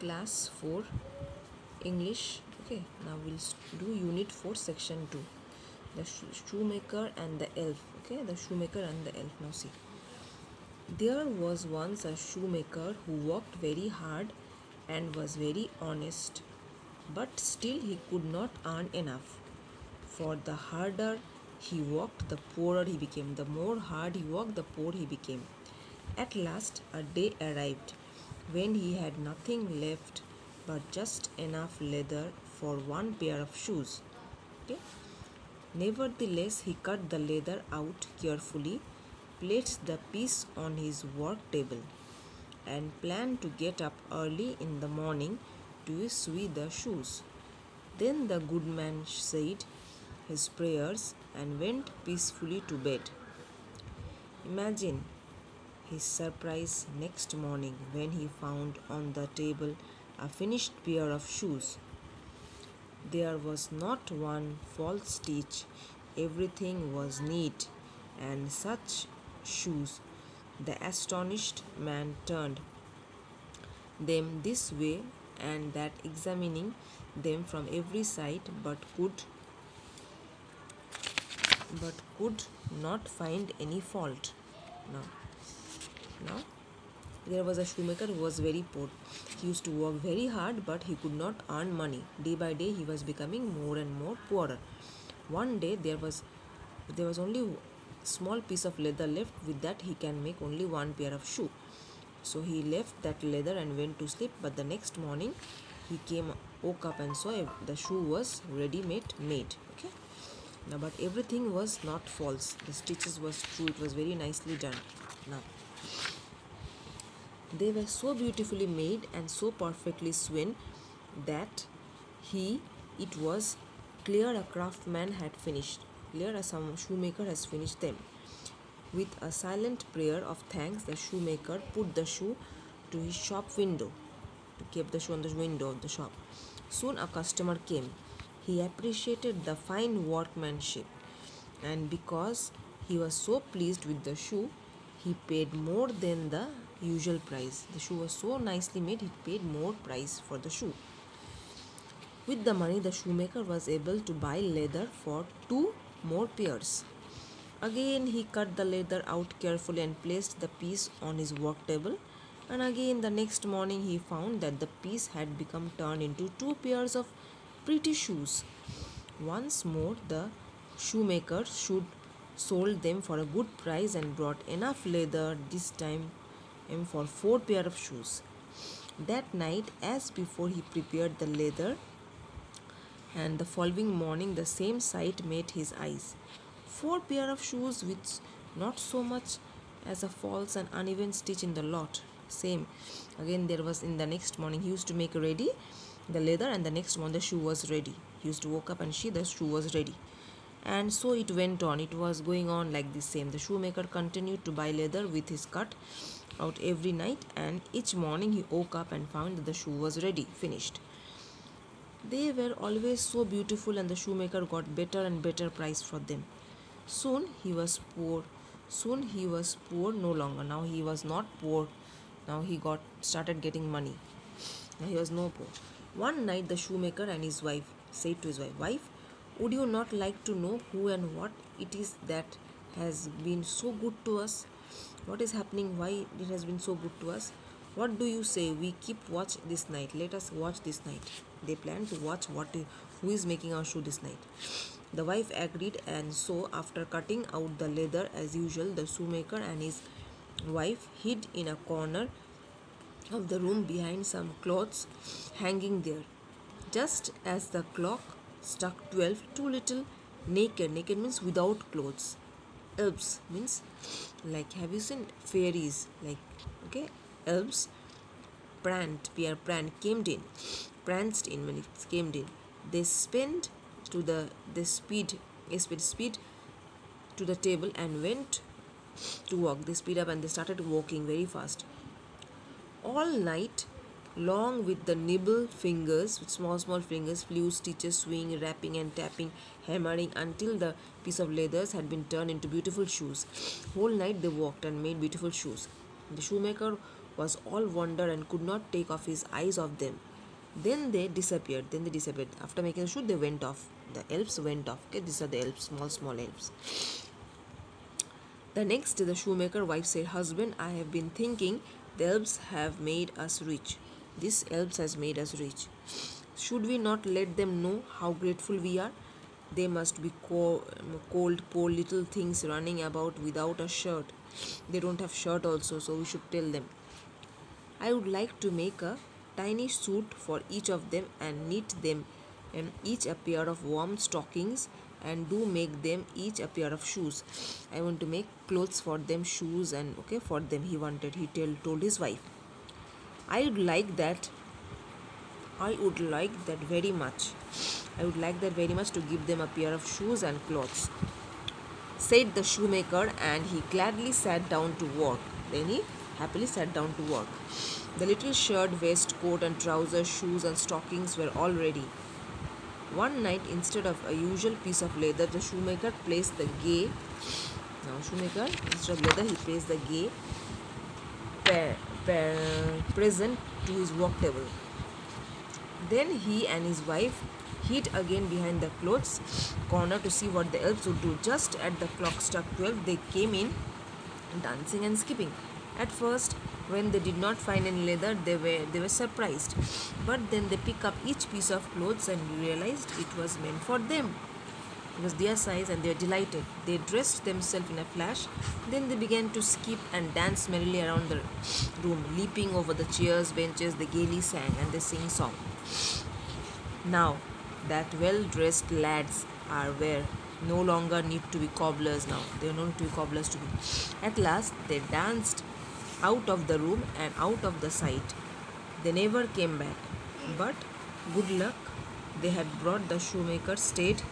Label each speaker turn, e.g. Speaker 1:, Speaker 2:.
Speaker 1: Class 4 English. Okay, now we'll do Unit 4 Section 2, the shoemaker and the elf. Okay, the shoemaker and the elf. Now see, there was once a shoemaker who worked very hard and was very honest, but still he could not earn enough. For the harder he worked, the poorer he became. The more hard he worked, the poorer he became. At last, a day arrived when he had nothing left but just enough leather for one pair of shoes. Okay? Nevertheless, he cut the leather out carefully, placed the piece on his work table, and planned to get up early in the morning to sew the shoes. Then the good man said his prayers and went peacefully to bed. Imagine his surprise next morning when he found on the table a finished pair of shoes. There was not one false stitch, everything was neat, and such shoes. The astonished man turned them this way and that, examining them from every side, but could not find any fault. Now there was a shoemaker who was very poor. He used to work very hard, but he could not earn money. Day by day, he was becoming more and more poorer. One day, there was only a small piece of leather left. With that, he can make only one pair of shoe. So he left that leather and went to sleep. But the next morning, woke up and saw the shoe was made. Okay. Now, but everything was not false. The stitches was true. It was very nicely done. Now, they were so beautifully made and so perfectly sewn that it was clear a craftsman had finished, clear as some shoemaker has finished them. With a silent prayer of thanks, the shoemaker put the shoe to his shop window, to keep the shoe on the window of the shop. Soon a customer came. He appreciated the fine workmanship, and because he was so pleased with the shoe, he paid more than the usual price. The shoe was so nicely made, he paid more price for the shoe. With the money, the shoemaker was able to buy leather for 2 more pairs. Again, he cut the leather out carefully and placed the piece on his work table. And again, the next morning, he found that the piece had become turned into 2 pairs of pretty shoes. Once more, the shoemaker sold them for a good price and brought enough leather, this time for 4 pairs of shoes. That night, as before, he prepared the leather, and the following morning the same sight met his eyes. 4 pairs of shoes with not so much as a false and uneven stitch in the lot. Same. Again, there was in the next morning, he used to make ready the leather, and the next morning the shoe was ready. He used to wake up and see the shoe was ready. And so it went on. It was going on like the same. The shoemaker continued to buy leather with his cut out every night, and each morning he woke up and found that the shoe was ready, finished. They were always so beautiful, and the shoemaker got better and better price for them. Soon he was poor. Soon he was poor no longer. Now he was not poor. Now he got started getting money. Now he was no poor. One night the shoemaker and his wife said to his wife, "Wife, would you not like to know who and what it is that has been so good to us? What is happening? Why it has been so good to us? What do you say? We keep watch this night. Let us watch this night." They planned to watch who is making our shoe this night. The wife agreed, and so after cutting out the leather as usual, the shoemaker and his wife hid in a corner of the room behind some clothes hanging there. Just as the clock struck 12, two little naked means without clothes. Elves means, like, have you seen fairies? Like, okay, elves pranced in when it came in. They sped to speed to the table and went to walk. They speed up and they started walking very fast. All night long, with the nimble fingers, with small fingers, flew stitches, swinging, rapping and tapping, hammering until the piece of leathers had been turned into beautiful shoes. Whole night they walked and made beautiful shoes. The shoemaker was all wonder and could not take off his eyes off them. Then they disappeared. After making the shoe, they went off. The elves went off. Okay, these are the elves, small elves. The next day, the shoemaker wife said, "Husband, I have been thinking the elves have made us rich. This elves has made us rich. Should we not let them know how grateful we are? They must be cold, poor little things running about without a shirt. They don't have shirt also, so we should tell them. I would like to make a tiny suit for each of them and knit them each a pair of warm stockings and do make them each a pair of shoes. I want to make clothes for them, shoes and okay for them." He told his wife. I would like that. I would like that very much. I would like that very much to give them a pair of shoes and clothes, said the shoemaker, and he gladly sat down to work. Then he happily sat down to work. The little shirt, vest, coat, and trousers, shoes, and stockings were all ready. One night, instead of a usual piece of leather, the shoemaker placed the gay. Now, shoemaker, instead of leather, he placed the gay present to his work table. Then he and his wife hid again behind the clothes corner to see what the elves would do. Just at the clock struck 12, they came in, dancing and skipping. At first, when they did not find any leather, they were surprised. But then they picked up each piece of clothes and realized it was meant for them. It was their size and they were delighted. They dressed themselves in a flash. Then they began to skip and dance merrily around the room, leaping over the chairs, benches. They gaily sang and they sing song. Now that well-dressed lads are where no longer need to be cobblers now. They don't need to be cobblers to be. At last they danced out of the room and out of the sight. They never came back. But good luck, they had brought the shoemaker stayed.